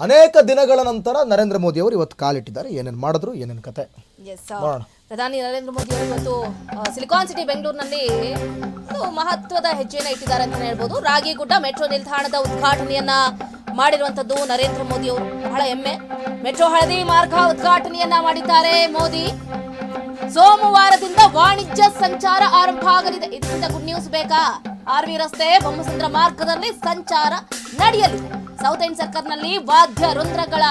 ಅನೇಕ ದಿನಗಳ ನಂತರ ನರೇಂದ್ರ ಮೋದಿ ಅವರು ಇವತ್ತು ಕಾಲಿಟ್ಟಿದ್ದಾರೆ. ಏನೇನು ಮಾಡಿದ್ರು, ಏನೇನು ಕತೆ ನೋಡೋಣ. ಪ್ರಧಾನಿ ನರೇಂದ್ರ ಮೋದಿ ಅವರು ಇವತ್ತು ಸಿಲಿಕಾನ್ ಸಿಟಿ ಬೆಂಗಳೂರಿನಲ್ಲಿ ಮಹತ್ವದ ಹೆಜ್ಜೆಯನ್ನು ಇಟ್ಟಿದ್ದಾರೆ ಅಂತ ಹೇಳ್ಬೋದು. ರಾಗಿಗುಡ್ಡ ಮೆಟ್ರೋ ನಿಲ್ದಾಣದ ಉದ್ಘಾಟನೆಯನ್ನ ಮಾಡಿರುವಂತದ್ದು ನರೇಂದ್ರ ಮೋದಿ ಅವರು. ಬಹಳ ಹೆಮ್ಮೆ. ಮೆಟ್ರೋ ಹಳದಿ ಮಾರ್ಗ ಉದ್ಘಾಟನೆಯನ್ನ ಮಾಡಿದ್ದಾರೆ ಮೋದಿ. ಸೋಮವಾರದಿಂದ ವಾಣಿಜ್ಯ ಸಂಚಾರ ಆರಂಭ ಆಗಲಿದೆ. ಇದರಿಂದ ಗುಡ್ ನ್ಯೂಸ್ ಬೇಕಾ? ಆರ್ವಿ ರಸ್ತೆ ಬೊಮ್ಮಸಂದ್ರ ಮಾರ್ಗದಲ್ಲಿ ಸಂಚಾರ ನಡೆಯಲಿದೆ. ಸೌತ್ ಎಂಡ್ ಸರ್ಕಲ್ನಲ್ಲಿ ವಾದ್ಯ ವೃಂದಗಳ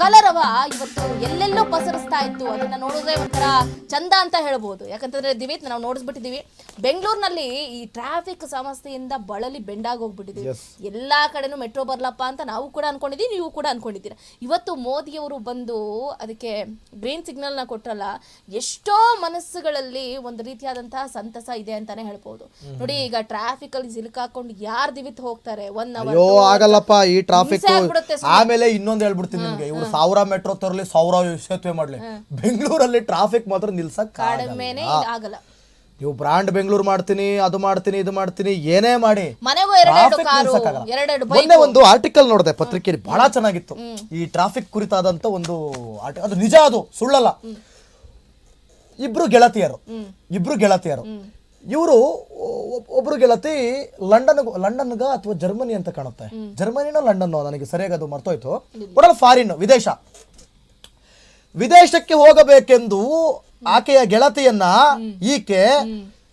ಕಲರವ ಇವತ್ತು ಎಲ್ಲೆಲ್ಲೋ ಪಸರಿಸ್ತಾ ಇತ್ತು. ಅದನ್ನ ನೋಡಿದ್ರೆ ಒಂಥರ ಚಂದ ಅಂತ ಹೇಳ್ಬೋದು. ಯಾಕಂತಂದ್ರೆ ದಿವಿತ್ ನಾವು ನೋಡಿಸ್ಬಿಟ್ಟಿದೀವಿ, ಬೆಂಗಳೂರಿನಲ್ಲಿ ಈ ಟ್ರಾಫಿಕ್ ಸಮಸ್ಯೆಯಿಂದ ಬಳಲಿ ಬೆಂಡಾಗಿ ಹೋಗ್ಬಿಟ್ಟಿದೀವಿ. ಎಲ್ಲಾ ಕಡೆನೂ ಮೆಟ್ರೋ ಬರ್ಲಪ್ಪ ಅಂತ ನಾವು ಕೂಡ ಅನ್ಕೊಂಡಿದೀವಿ, ನೀವು ಕೂಡ ಅನ್ಕೊಂಡಿದ್ದೀರಾ. ಇವತ್ತು ಮೋದಿಯವರು ಬಂದು ಅದಕ್ಕೆ ಗ್ರೀನ್ ಸಿಗ್ನಲ್ ನ ಕೊಟ್ರಲ್ಲ, ಎಷ್ಟೋ ಮನಸ್ಸುಗಳಲ್ಲಿ ಒಂದು ರೀತಿಯಾದಂತಹ ಸಂತಸ ಇದೆ ಅಂತಾನೆ ಹೇಳ್ಬೋದು. ನೋಡಿ, ಈಗ ಟ್ರಾಫಿಕ್ ಅಲ್ಲಿ ಸಿಲುಕಾಕೊಂಡು ಯಾರು ದಿವಿತ್ ಹೋಗ್ತಾರೆ? 1 ಅವರ್ ಆಗಲ್ಲಪ್ಪ ಈ ಟ್ರಾಫಿಕ್. ಆಮೇಲೆ ಇನ್ನೊಂದು ಹೇಳ್ಬಿಡ್ತೀನಿ ನಿಮ್ಗೆ, ಇವ್ರು 1000 ಮೆಟ್ರೋ ತರಲಿ, 1000 ಸೇತುವೆ ಮಾಡ್ಲಿ, ಬೆಂಗಳೂರಲ್ಲಿ ಟ್ರಾಫಿಕ್ ಮಾತ್ರ ನಿಲ್ಸಕ್ ಆಗಲ್ಲ. ನೀವು ಬ್ರಾಂಡ್ ಬೆಂಗಳೂರು ಮಾಡ್ತೀನಿ, ಅದು ಮಾಡ್ತೀನಿ, ಇದು ಮಾಡ್ತೀನಿ, ಏನೇ ಮಾಡಿ ಮೊನ್ನೆ ಒಂದು ಆರ್ಟಿಕಲ್ ನೋಡಿದೆ ಪತ್ರಿಕೆಯಲ್ಲಿ, ಬಹಳ ಚೆನ್ನಾಗಿತ್ತು. ಈ ಟ್ರಾಫಿಕ್ ಕುರಿತಾದಂತ ಒಂದು ಅದು ನಿಜ, ಅದು ಸುಳ್ಳಲ್ಲ. ಇಬ್ರು ಗೆಳತಿಯರು ಇವರು ಒಬ್ರು ಗೆಳತಿ ಲಂಡನ್ಗ ಅಥವಾ ಜರ್ಮನಿ ಅಂತ ಕಾಣುತ್ತೆ, ಜರ್ಮನಿನೋ ಲಂಡನ್, ನನಗೆ ಸರಿಯಾಗಿ ಅದು ಮರ್ತೋಯ್ತು. ಒಡಲ್ ಫಾರಿನ್ ವಿದೇಶಕ್ಕೆ ಹೋಗಬೇಕೆಂದು ಆಕೆಯ ಗೆಳತಿಯನ್ನ ಈಕೆ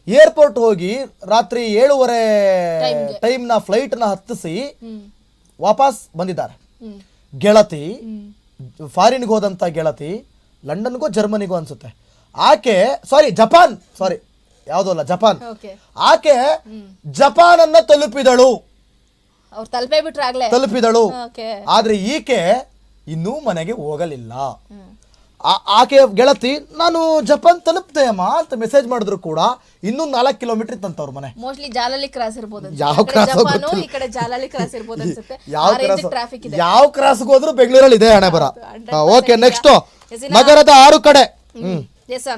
ಏರ್ಪೋರ್ಟ್ ಹೋಗಿ ರಾತ್ರಿ 7:30 ಟೈಮ್ನ ಫ್ಲೈಟ್ ನ ಹತ್ತಿಸಿ ವಾಪಸ್ ಬಂದಿದ್ದಾರೆ. ಗೆಳತಿ ಫಾರಿನ್ಗೆ ಹೋದಂತ ಗೆಳತಿ ಲಂಡನ್ಗೋ ಜರ್ಮನಿಗೋ ಅನ್ಸುತ್ತೆ. ಆಕೆ ಜಪಾನ್ ಆಕೆ ಜಪಾನ್ ಅನ್ನ ತಲುಪಿದಳು. ಆದ್ರೆ ಈಕೆ ಇನ್ನೂ ಮನೆಗೆ ಹೋಗಲಿಲ್ಲ. ಆಕೆ ಗೆಳತಿ, ನಾನು ಜಪಾನ್ ತಲುಪ್ತೆ ಅಮ್ಮ ಅಂತ ಮೆಸೇಜ್ ಮಾಡಿದ್ರು ಕೂಡ ಇನ್ನೂ 4 ಕಿಲೋಮೀಟರ್ ಇತ್ತಂತ ಅವ್ರ ಮನೆ. ಮೋಸ್ಟ್ಲಿ ಜಾಲಲಿ ಕ್ರಾಸ್ ಇರ್ಬೋದು, ಯಾವ ಕ್ರಾಸ್ಗೆ ಹೋದ್ರು ಬೆಂಗಳೂರಲ್ಲಿ ಇದೆ ಹಣೆ ಬರ. ಓಕೆ, ನೆಕ್ಸ್ಟ್ ನಗರದ 6 ಕಡೆ.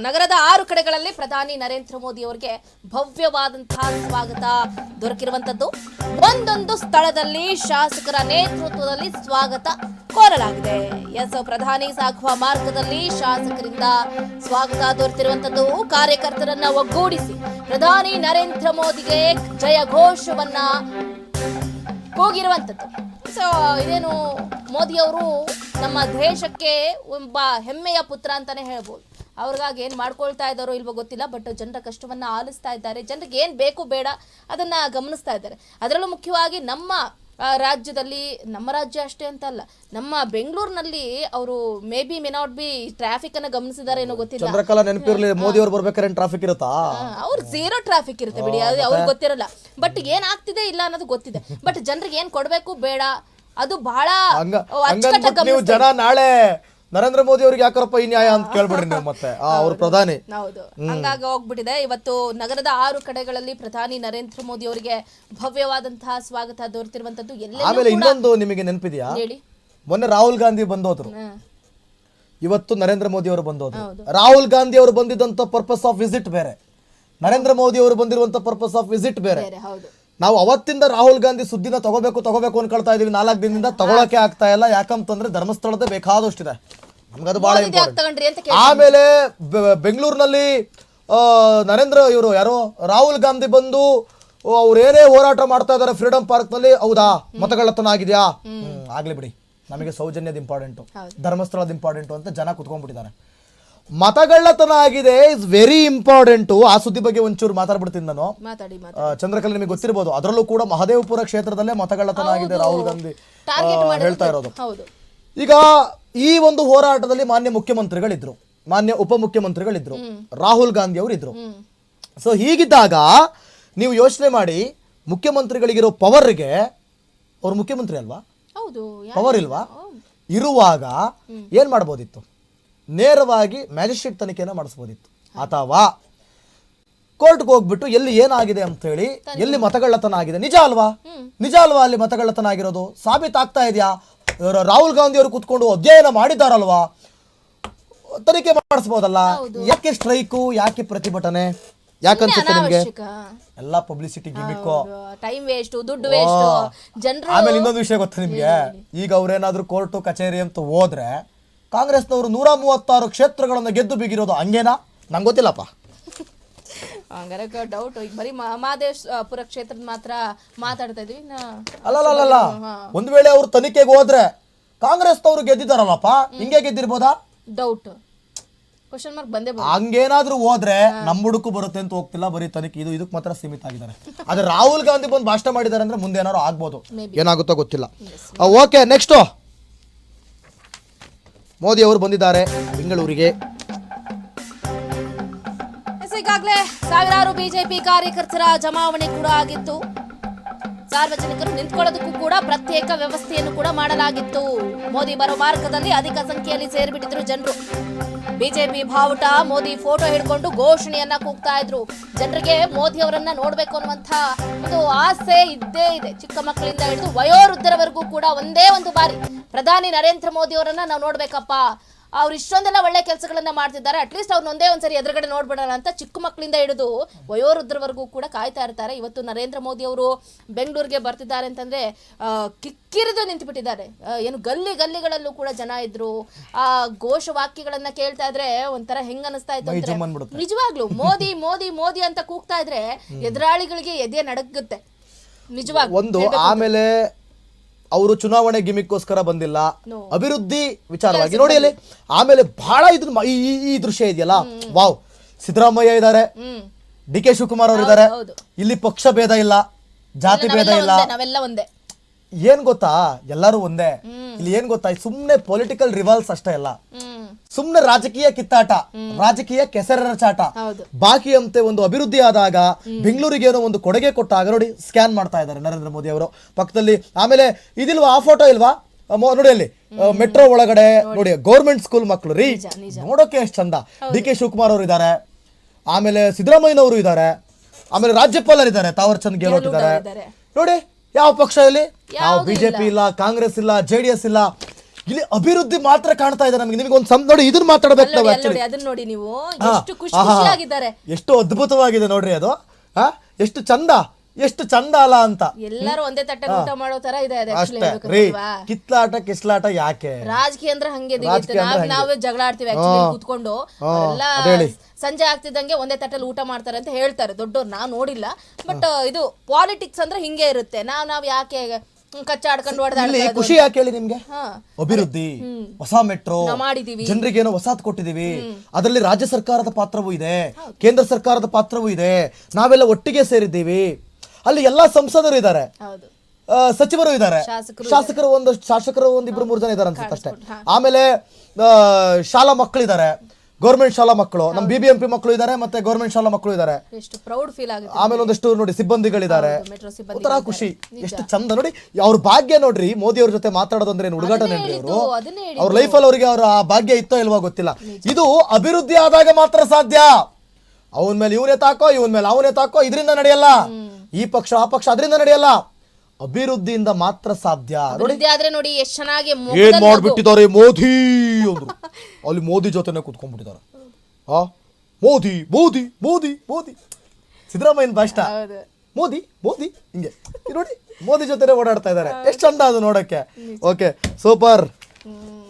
ನಗರದ 6 ಕಡೆಗಳಲ್ಲಿ ಪ್ರಧಾನಿ ನರೇಂದ್ರ ಮೋದಿ ಅವರಿಗೆ ಭವ್ಯವಾದಂತಹ ಸ್ವಾಗತ ದೊರಕಿರುವಂತದ್ದು. ಒಂದೊಂದು ಸ್ಥಳದಲ್ಲಿ ಶಾಸಕರ ನೇತೃತ್ವದಲ್ಲಿ ಸ್ವಾಗತ ಕೋರಲಾಗಿದೆ. ಪ್ರಧಾನಿ ಸಾಗುವ ಮಾರ್ಗದಲ್ಲಿ ಶಾಸಕರಿಂದ ಸ್ವಾಗತ ದೊರೆತಿರುವಂತದ್ದು. ಕಾರ್ಯಕರ್ತರನ್ನ ಒಗ್ಗೂಡಿಸಿ ಪ್ರಧಾನಿ ನರೇಂದ್ರ ಮೋದಿಗೆ ಜಯ ಘೋಷವನ್ನ ಕೂಗಿರುವಂತದ್ದು. ಇದೇನು ಮೋದಿ ಅವರು ನಮ್ಮ ದೇಶಕ್ಕೆ ಒಬ್ಬ ಹೆಮ್ಮೆಯ ಪುತ್ರ ಅಂತಾನೆ ಹೇಳ್ಬೋದು. ಅವ್ರಿಗಾಗಿ ಏನ್ ಮಾಡ್ಕೊಳ್ತಾ ಇದ್ದಾರೋ ಇಲ್ವೋ ಗೊತ್ತಿಲ್ಲ, ಬಟ್ ಜನರ ಕಷ್ಟವನ್ನ ಆಲಿಸ್ತಾ ಇದ್ದಾರೆ. ಜನರಿಗೆ ಏನ್ ಬೇಕು ಬೇಡ ಅದನ್ನ ಗಮನಿಸ್ತಾ ಇದ್ದಾರೆ. ಅದರಲ್ಲೂ ಮುಖ್ಯವಾಗಿ ನಮ್ಮ ರಾಜ್ಯದಲ್ಲಿ, ನಮ್ಮ ರಾಜ್ಯ ಅಷ್ಟೇ ಅಂತ ಅಲ್ಲ, ನಮ್ಮ ಬೆಂಗಳೂರಿನಲ್ಲಿ ಅವರು ಮೇ ನಾಟ್ ಬಿ ಟ್ರಾಫಿಕ್ ಅನ್ನ ಗಮನಿಸಿದಾರೆ ಏನೋ ಗೊತ್ತಿಲ್ಲ. ಚಂದ್ರಕಲಾ ನೆನಪಿರ್ಲಿ, ಮೋದಿ ಅವ್ರು ಬರ್ಬೇಕಾದ್ರೆ ಟ್ರಾಫಿಕ್ ಇರುತ್ತಾ? ಅವ್ರು 0 ಟ್ರಾಫಿಕ್ ಇರುತ್ತೆ ಬಿಡಿ, ಅದು ಅವ್ರಿಗೆ ಗೊತ್ತಿರಲ್ಲ. ಬಟ್ ಏನ್ ಆಗ್ತಿದೆ ಇಲ್ಲ ಅನ್ನೋದು ಗೊತ್ತಿದೆ. ಬಟ್ ಜನರಿಗೆ ಏನ್ ಕೊಡ್ಬೇಕು ಬೇಡ ಅದು ಬಹಳ ನೀವು ಜನ ನಾಳೆ ನರೇಂದ್ರ ಮೋದಿ ಅವ್ರಿಗೆ ಯಾಕರಪ್ಪ ಈ ನ್ಯಾಯ ಅಂತ ಕೇಳ್ಬಿಡ್ರಿ ನೀವು ಮತ್ತೆ ಅವ್ರ ಪ್ರಧಾನಿ. ಹೌದು, ಹಂಗಾಗಿ ಹೋಗ್ಬಿಟ್ಟಿದೆ. ಇವತ್ತು ನಗರದ 6 ಕಡೆಗಳಲ್ಲಿ ಪ್ರಧಾನಿ ನರೇಂದ್ರ ಮೋದಿ ಅವರಿಗೆ ಭವ್ಯವಾದಂತಹ ಸ್ವಾಗತ ದೊರೆತಿರುವಂತದ್ದು. ಆಮೇಲೆ ಇನ್ನೊಂದು ನಿಮಗೆ ನೆನಪಿದೆಯಾ, ಮೊನ್ನೆ ರಾಹುಲ್ ಗಾಂಧಿ ಬಂದೋದ್ರು, ಇವತ್ತು ನರೇಂದ್ರ ಮೋದಿ ಅವರು ಬಂದೋದ್ರು. ರಾಹುಲ್ ಗಾಂಧಿ ಅವರು ಬಂದಿದ್ದಂತ ಪರ್ಪಸ್ ಆಫ್ ವಿಸಿಟ್ ಬೇರೆ, ನರೇಂದ್ರ ಮೋದಿ ಅವರು ಬಂದಿರುವಂತ ಪರ್ಪಸ್ ಆಫ್ ವಿಸಿಟ್ ಬೇರೆ. ನಾವು ಅವತ್ತಿಂದ ರಾಹುಲ್ ಗಾಂಧಿ ಸುದ್ದಿನ ತಗೋಬೇಕು ಅನ್ಕೊಳ್ತಾ ಇದೀವಿ. 4 ದಿನದಿಂದ ತಗೊಳಕ್ಕೆ ಆಗ್ತಾ ಇಲ್ಲ. ಯಾಕಂತಂದ್ರೆ ಧರ್ಮಸ್ಥಳದ ಬೇಕಾದಷ್ಟಿದೆ, ನಮ್ಗದು ಬಹಳ ಇಂಪಾರ್ಟೆಂಟ್. ಆಮೇಲೆ ಬೆಂಗಳೂರಿನಲ್ಲಿ ರಾಹುಲ್ ಗಾಂಧಿ ಬಂದು ಅವ್ರೇನೇ ಹೋರಾಟ ಮಾಡ್ತಾ ಇದಾರೆ ಫ್ರೀಡಂ ಪಾರ್ಕ್ ನಲ್ಲಿ. ಹೌದಾ, ಮತಗಳ್ಳತನ ಆಗಿದ್ಯಾ? ಆಗ್ಲಿ ಬಿಡಿ, ನಮಗೆ ಸೌಜನ್ಯದ ಇಂಪಾರ್ಟೆಂಟು, ಧರ್ಮಸ್ಥಳದ ಇಂಪಾರ್ಟೆಂಟು ಅಂತ ಜನ ಕುತ್ಕೊಂಡ್ಬಿಟ್ಟಿದ್ದಾರೆ. ಮತಗಳ್ಳತನ ಆಗಿದೆ ಇಸ್ ವೆರಿ ಇಂಪಾರ್ಟೆಂಟ್. ಆ ಸುದ್ದಿ ಬಗ್ಗೆ ಒಂಚೂರು ಮಾತಾಡ್ಬಿಡ್ತೀನಿ ನಾನು. ಚಂದ್ರಕಲಾ, ನಿಮಗೆ ಗೊತ್ತಿರಬಹುದು, ಅದರಲ್ಲೂ ಕೂಡ ಮಹದೇವಪುರ ಕ್ಷೇತ್ರದಲ್ಲೇ ಮತಗಳ್ಳತನ ಆಗಿದೆ, ರಾಹುಲ್ ಗಾಂಧಿ ಹೇಳ್ತಾ ಇರೋದು. ಈಗ ಈ ಒಂದು ಹೋರಾಟದಲ್ಲಿ ಮಾನ್ಯ ಮುಖ್ಯಮಂತ್ರಿಗಳಿದ್ರು, ಮಾನ್ಯ ಉಪಮುಖ್ಯಮಂತ್ರಿಗಳಿದ್ರು, ರಾಹುಲ್ ಗಾಂಧಿ ಅವರು ಇದ್ರು. ಸೊ ಹೀಗಿದ್ದಾಗ ನೀವು ಯೋಚನೆ ಮಾಡಿ, ಮುಖ್ಯಮಂತ್ರಿಗಳಿಗಿರೋ ಪವರ್ಗೆ, ಅವ್ರು ಮುಖ್ಯಮಂತ್ರಿ ಅಲ್ವಾ, ಪವರ್ ಇಲ್ವಾ, ಇರುವಾಗ ಏನ್ ಮಾಡ್ಬೋದಿತ್ತು? ನೇರವಾಗಿ ಮ್ಯಾಜಿಸ್ಟ್ರೇಟ್ ತನಿಖೆಯನ್ನು ಮಾಡಿಸ್ಬೋದಿತ್ತು, ಅಥವಾ ಕೋರ್ಟ್ಗೆ ಹೋಗ್ಬಿಟ್ಟು ಎಲ್ಲಿ ಏನಾಗಿದೆ ಅಂತ ಹೇಳಿ, ಎಲ್ಲಿ ಮತಗಳ್ಳತನ ಆಗಿದೆ, ನಿಜ ಅಲ್ವಾ ಅಲ್ಲಿ ಮತಗಳ್ಳತನ ಆಗಿರೋದು ಸಾಬೀತಾಗ್ತಾ ಇದೆಯಾ? ರಾಹುಲ್ ಗಾಂಧಿ ಅವರು ಕುತ್ಕೊಂಡು ಅಧ್ಯಯನ ಮಾಡಿದಾರಲ್ವಾ, ತನಿಖೆ ಮಾಡಿಸ್ಬೋದಲ್ಲ. ಯಾಕೆ ಸ್ಟ್ರೈಕು, ಯಾಕೆ ಪ್ರತಿಭಟನೆ? ಯಾಕೆ ಅನ್ಸುತ್ತೆ ನಿಮ್ಗೆ? ಅನಾವಶ್ಯಕ ಎಲ್ಲ ಪಬ್ಲಿಸಿಟಿ ಗಿಮಿಕ್ಕು. ಟೈಮ್ ವೇಸ್ಟ್, ದುಡ್ಡು ವೇಸ್ಟ್. ಜನರು ಆಮೇಲೆ ಇನ್ನೊಂದು ವಿಷಯ ಗೊತ್ತಾ ನಿಮ್ಗೆ, ಈಗ ಅವ್ರೇನಾದ್ರೂ ಕೋರ್ಟು ಕಚೇರಿ ಅಂತ ಹೋದ್ರೆ ಕಾಂಗ್ರೆಸ್ನವರು 136 ಕ್ಷೇತ್ರಗಳನ್ನ ಗೆದ್ದು ಬಿಗಿರೋದು ಹಂಗೇನಾ? ನಂಗೆ ಗೊತ್ತಿಲ್ಲಪ್ಪ. ಹಂಗಾರೆ ಡೌಟ್. ಈಗ ಬರೀ ಮಹದೇವಪುರ ಕ್ಷೇತ್ರದ ಮಾತ್ರ ಮಾತಾಡ್ತಾ ಇದೀವಿ. ಅಲ್ಲ ಒಂದ್ ವೇಳೆ ಅವ್ರು ತನಿಖೆಗೆ ಹೋದ್ರೆ ಕಾಂಗ್ರೆಸ್ನವ್ರು ಗೆದ್ದಿದಾರಲ್ಲಪ್ಪ, ಹಿಂಗೆ ಗೆದ್ದಿರ್ಬೋದಾ? ಡೌಟ್, ಕ್ವಶನ್ ಮಾರ್ಕ್ ಬಂದೇ ಹಂಗೇನಾದ್ರೂ ಹೋದ್ರೆ ನಮ್ಮ ಹುಡುಕು ಬರುತ್ತೆ ಅಂತ ಹೋಗ್ತಿಲ್ಲ, ಬರೀ ತನಿಖೆ ಇದಕ್ಕೆ ಮಾತ್ರ ಸೀಮಿತ ಆಗಿದ್ದಾರೆ. ಆದ್ರೆ ರಾಹುಲ್ ಗಾಂಧಿ ಬಂದು ಭಾಷಣ ಮಾಡಿದ್ದಾರೆ ಅಂದ್ರೆ ಮುಂದೆ ಏನಾದ್ರು ಆಗ್ಬೋದು, ಏನಾಗುತ್ತೋ ಗೊತ್ತಿಲ್ಲ. ಓಕೆ, ನೆಕ್ಸ್ಟ್ ಮೋದಿ ಅವರು ಬಂದಿದ್ದಾರೆ ಬೆಂಗಳೂರಿಗೆ. ಈಗಾಗಲೇ ಸಾವಿರಾರು ಬಿಜೆಪಿ ಕಾರ್ಯಕರ್ತರ ಜಮಾವಣೆ ಕೂಡ ಆಗಿತ್ತು. ಸಾರ್ವಜನಿಕರು ನಿಂತ್ಕೊಳ್ಳೋದಕ್ಕೂ ಕೂಡ ಪ್ರತ್ಯೇಕ ವ್ಯವಸ್ಥೆಯನ್ನು ಕೂಡ ಮಾಡಲಾಗಿತ್ತು. ಮೋದಿ ಬರೋ ಮಾರ್ಗದಲ್ಲಿ ಅಧಿಕ ಸಂಖ್ಯೆಯಲ್ಲಿ ಸೇರಿಬಿಟ್ಟಿದ್ರು ಜನರು. ಬಿಜೆಪಿ ಬಾವುಟ, ಮೋದಿ ಫೋಟೋ ಹಿಡ್ಕೊಂಡು ಘೋಷಣೆಯನ್ನ ಕೂಗ್ತಾ ಇದ್ರು. ಜನರಿಗೆ ಮೋದಿ ಅವರನ್ನ ನೋಡ್ಬೇಕು ಅನ್ನುವಂತ ಒಂದು ಆಸೆ ಇದ್ದೇ ಇದೆ. ಚಿಕ್ಕ ಮಕ್ಕಳಿಂದ ಹಿಡಿದು ವಯೋವೃದ್ಧರವರೆಗೂ ಕೂಡ ಒಂದೇ ಒಂದು ಬಾರಿ ಪ್ರಧಾನಿ ನರೇಂದ್ರ ಮೋದಿ ಅವರನ್ನ ನಾವು ನೋಡ್ಬೇಕಪ್ಪ, ಅವ್ರು ಇಷ್ಟೊಂದೆಲ್ಲ ಒಳ್ಳೆ ಕೆಲಸಗಳನ್ನ ಮಾಡ್ತಿದ್ದಾರೆ, ಅಟ್ಲೀಸ್ಟ್ ಅವ್ರನ್ನ ಒಂದೇ ಒಂದ್ಸರಿ ಎದುರುಗಡೆ ನೋಡ್ಬಿಡೋಣ ಅಂತ ಚಿಕ್ಕ ಮಕ್ಕಳಿಂದ ಹಿಡಿದು ವಯೋವೃದ್ಧರವರೆಗೂ ಕೂಡ ಕಾಯ್ತಾ ಇರ್ತಾರೆ. ಇವತ್ತು ನರೇಂದ್ರ ಮೋದಿ ಅವರು ಬೆಂಗಳೂರಿಗೆ ಬರ್ತಿದ್ದಾರೆ ಅಂತಂದ್ರೆ ಕಿಕ್ಕಿರಿದು ನಿಂತುಬಿಟ್ಟಿದ್ದಾರೆ. ಏನು ಗಲ್ಲಿಗಳಲ್ಲೂ ಕೂಡ ಜನ ಇದ್ರು. ಆ ಘೋಷವಾಕ್ಯಗಳನ್ನ ಕೇಳ್ತಾ ಇದ್ರೆ ಒಂಥರ ಹೆಂಗ್ ಅನಿಸ್ತಾ ಇತ್ತು ಅಂದ್ರೆ, ನಿಜವಾಗ್ಲು ಮೋದಿ ಮೋದಿ ಮೋದಿ ಅಂತ ಕೂಗ್ತಾ ಇದ್ರೆ ಎದುರಾಳಿಗಳಿಗೆ ಎದೆ ನಡಗುತ್ತೆ ನಿಜವಾಗ್ಲು. ಒಂದು ಆಮೇಲೆ ಅವರು ಚುನಾವಣೆ ಗಿಮಿಕ್ಕೋಸ್ಕರ ಬಂದಿಲ್ಲ, ಅಭಿವೃದ್ಧಿ ವಿಚಾರವಾಗಿ ನೋಡಿ ಅಲ್ಲಿ. ಆಮೇಲೆ ಬಹಳ ಇದನ್ನ ಈ ದೃಶ್ಯ ಇದೆಯಲ್ಲ, ವಾವ್, ಸಿದ್ದರಾಮಯ್ಯ ಇದ್ದಾರೆ, ಡಿ ಕೆ ಶಿವಕುಮಾರ್ ಅವರು ಇದ್ದಾರೆ. ಇಲ್ಲಿ ಪಕ್ಷ ಭೇದ ಇಲ್ಲ, ಜಾತಿ ಭೇದ ಇಲ್ಲ, ನಾವೆಲ್ಲ ಒಂದೇ. ಏನ್ ಗೊತ್ತಾ, ಎಲ್ಲರೂ ಒಂದೇ. ಇಲ್ಲಿ ಏನ್ ಗೊತ್ತಾ, ಸುಮ್ನೆ ಪೊಲಿಟಿಕಲ್ ರಿವಾಲ್ಸ್ ಅಷ್ಟೇ ಅಲ್ಲ, ಸುಮ್ನೆ ರಾಜಕೀಯ ಕಿತ್ತಾಟ, ರಾಜಕೀಯ ಕೆಸರರ ಚಾಟ. ಬಾಕಿ ಅಂತೆ ಒಂದು ಅಭಿವೃದ್ಧಿ ಆದಾಗ, ಬೆಂಗಳೂರಿಗೆ ಏನೋ ಒಂದು ಕೊಡುಗೆ ಕೊಟ್ಟಾಗ ನೋಡಿ ಸ್ಕ್ಯಾನ್ ಮಾಡ್ತಾ ಇದ್ದಾರೆ ನರೇಂದ್ರ ಮೋದಿ ಅವರು ಪಕ್ಕದಲ್ಲಿ. ಆಮೇಲೆ ಇದಿಲ್ವಾ, ಆ ಫೋಟೋ ಇಲ್ವಾ ನೋಡಿ ಅಲ್ಲಿ, ಮೆಟ್ರೋ ಒಳಗಡೆ ನೋಡಿ ಗೌರ್ಮೆಂಟ್ ಸ್ಕೂಲ್ ಮಕ್ಕಳು ರೀ, ನೋಡೋಕೆ ಎಷ್ಟು ಚಂದ. ಡಿ ಕೆ ಶಿವಕುಮಾರ್ ಅವರು ಇದ್ದಾರೆ, ಆಮೇಲೆ ಸಿದ್ದರಾಮಯ್ಯನವರು ಇದ್ದಾರೆ, ಆಮೇಲೆ ರಾಜ್ಯಪಾಲರಿದ್ದಾರೆ, ತಾವರ್ ಚಂದ್ ಗೆಹ್ಲೋಟ್ ಇದ್ದಾರೆ. ನೋಡಿ ಯಾವ ಪಕ್ಷ ಇಲ್ಲಿ, ಯಾವ ಬಿಜೆಪಿ ಇಲ್ಲ, ಕಾಂಗ್ರೆಸ್ ಇಲ್ಲ, JDS ಇಲ್ಲ, ಇಲ್ಲಿ ಅಭಿವೃದ್ಧಿ ಮಾತ್ರ ಕಾಣ್ತಾ ಇದೆ ನಮಗೆ. ನಿಮಗೆ ಒಂದು ನೋಡಿ, ಇದನ್ನ ಮಾತಾಡ್ಬೇಕು ನಾವು. ಅದನ್ನ ನೋಡಿ ನೀವು, ಎಷ್ಟು ಖುಷಿಯಾಗಿದ್ದಾರೆ, ಎಷ್ಟು ಅದ್ಭುತವಾಗಿದೆ ನೋಡ್ರಿ ಅದು. ಎಷ್ಟು ಚಂದ, ಎಷ್ಟು ಚಂದ ಅಲ್ಲ ಅಂತ. ಎಲ್ಲರೂ ಒಂದೇ ತಟ್ಟೆ ಊಟ ಮಾಡೋ ತರ ಇದೆ. ಅಷ್ಟೇ ರೀ, ಕಿತ್ಲಾಟ ಕಿಸ್ಲಾಟ ಯಾಕೆ? ರಾಜಕೀಯ ಅಂದ್ರೆ ಹಂಗೆ ನಾವೇ ಜಗಳ ಆಡ್ತೀವಿ ಕೂತ್ಕೊಂಡು. ಎಲ್ಲ ಸಂಜೆ ಆಗ್ತಿದ್ದಂಗೆ ಒಂದೇ ತಟ್ಟೆಲಿ ಊಟ ಮಾಡ್ತಾರೆ ಅಂತ ಹೇಳ್ತಾರೆ ದೊಡ್ಡವ್ರು, ನಾವ್ ನೋಡಿಲ್ಲ. ಬಟ್ ಇದು ಪಾಲಿಟಿಕ್ಸ್ ಅಂದ್ರೆ ಹಿಂಗೆ ಇರುತ್ತೆ. ನಾವ್ ಯಾಕೆ ಕಚ್ಚಾಡ್ಕೊಂಡು ಹೊಡೆದಾಡ್ತೀವಿ? ಖುಷಿ ಯಾಕೆ ಹೇಳಿ ನಿಮ್ಗೆ? ಅಭಿವೃದ್ಧಿ, ಹೊಸ ಮೆಟ್ರೋ ಮಾಡಿದೀವಿ, ಜನರಿಗೆ ಏನೋ ಹೊಸತ್ ಕೊಟ್ಟಿದೀವಿ. ಅದರಲ್ಲಿ ರಾಜ್ಯ ಸರ್ಕಾರದ ಪಾತ್ರವೂ ಇದೆ, ಕೇಂದ್ರ ಸರ್ಕಾರದ ಪಾತ್ರವೂ ಇದೆ, ನಾವೆಲ್ಲ ಒಟ್ಟಿಗೆ ಸೇರಿದ್ದೀವಿ. ಅಲ್ಲಿ ಎಲ್ಲಾ ಸಂಸದರು ಇದ್ದಾರೆ, ಸಚಿವರು ಇದ್ದಾರೆ, ಶಾಸಕರು ಒಂದಿಬ್ರು 3 ಜನ ಇದ್ದಾರೆ ಅನ್ಸುತ್ತೆ ಅಷ್ಟೇ. ಆಮೇಲೆ ಶಾಲಾ ಮಕ್ಕಳಿದ್ದಾರೆ, ಗೌರ್ಮೆಂಟ್ ಶಾಲಾ ಮಕ್ಕಳು, ನಮ್ಮ BBMP ಮಕ್ಕಳು ಇದ್ದಾರೆ, ಮತ್ತೆ ಗೌರ್ಮೆಂಟ್ ಶಾಲಾ ಮಕ್ಕಳು ಇದ್ದಾರೆ. ಆಮೇಲೆ ಒಂದಷ್ಟು ನೋಡಿ ಸಿಬ್ಬಂದಿಗಳಿದ್ದಾರೆ. ಒಂಥರ ಖುಷಿ, ಎಷ್ಟು ಚಂದ ನೋಡಿ. ಅವ್ರ ಭಾಗ್ಯ ನೋಡ್ರಿ, ಮೋದಿ ಅವ್ರ ಜೊತೆ ಮಾತಾಡೋದಂದ್ರೆ ಹುಡುಗಾಟನೇನ್ರಿ ಅವರು. ಅವ್ರ ಲೈಫಲ್ಲಿ ಅವ್ರಿಗೆ ಅವ್ರ ಆ ಭಾಗ್ಯ ಇತ್ತೋ ಇಲ್ವೋ ಗೊತ್ತಿಲ್ಲ. ಇದು ಅಭಿವೃದ್ಧಿ ಆದಾಗ ಮಾತ್ರ ಸಾಧ್ಯ. ಅವನ ಮೇಲೆ ಇವನೇ ತಾಕೋ, ಇವನ್ ಮೇಲೆ ಅವನೇ ತಾಕೋ, ಇದರಿಂದ ನಡೆಯಲ್ಲ. ಈ ಪಕ್ಷ ಆ ಪಕ್ಷ ಅದರಿಂದ ನಡೆಯಲ್ಲ, ಅಭಿವೃದ್ಧಿಯಿಂದ ಮಾತ್ರ ಸಾಧ್ಯ. ನೋಡಿ ಎಷ್ಟು ಚೆನ್ನಾಗಿ ಏನ್ ಮಾಡ್ಬಿಟ್ಟಿದ್ದಾರೆ ಮೋದಿ ಅಂದ್ರು, ಅಲ್ಲಿ ಮೋದಿ ಜೊತೆನೆ ಕುತ್ಕೊಂಡ್ಬಿಟ್ಟಿದ್ದಾರೆ. ಮೋದಿ ಮೋದಿ ಮೋದಿ ಮೋದಿ, ಸಿದ್ದರಾಮಯ್ಯನ ಭಾಷಣ ಮೋದಿ ಮೋದಿ ಹಿಂಗೆ ನೋಡಿ, ಮೋದಿ ಜೊತೆನೆ ಓಡಾಡ್ತಾ ಇದ್ದಾರೆ. ಎಷ್ಟು ಚಂದ ಅದು ನೋಡಕ್ಕೆ. Okay, super.